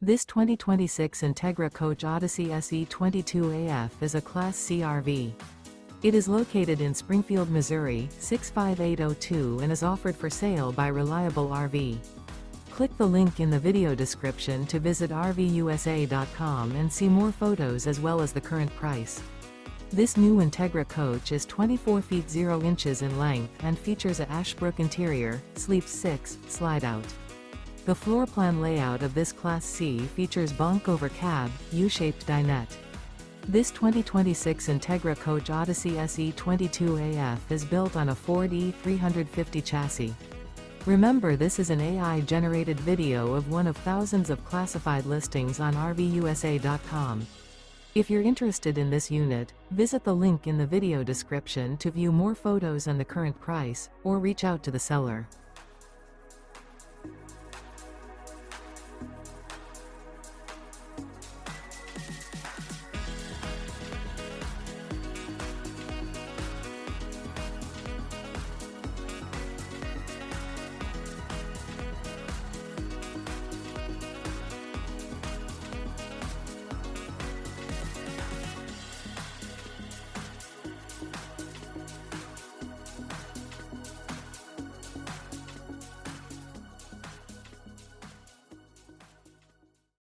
This 2026 Entegra Coach Odyssey SE 22AF is a Class C RV. It is located in Springfield, Missouri, 65802 and is offered for sale by Reliable RV. Click the link in the video description to visit RVUSA.com and see more photos as well as the current price. This new Entegra Coach is 24 feet 0 inches in length and features a Ashbrook interior, sleeps 6, slide-out. The floor plan layout of this Class C features Bunk Over Cab, U-shaped dinette. This 2026 Entegra Coach Odyssey SE 22AF is built on a Ford E350 chassis. Remember, this is an AI-generated video of one of thousands of classified listings on RVUSA.com. If you're interested in this unit, visit the link in the video description to view more photos and the current price, or reach out to the seller.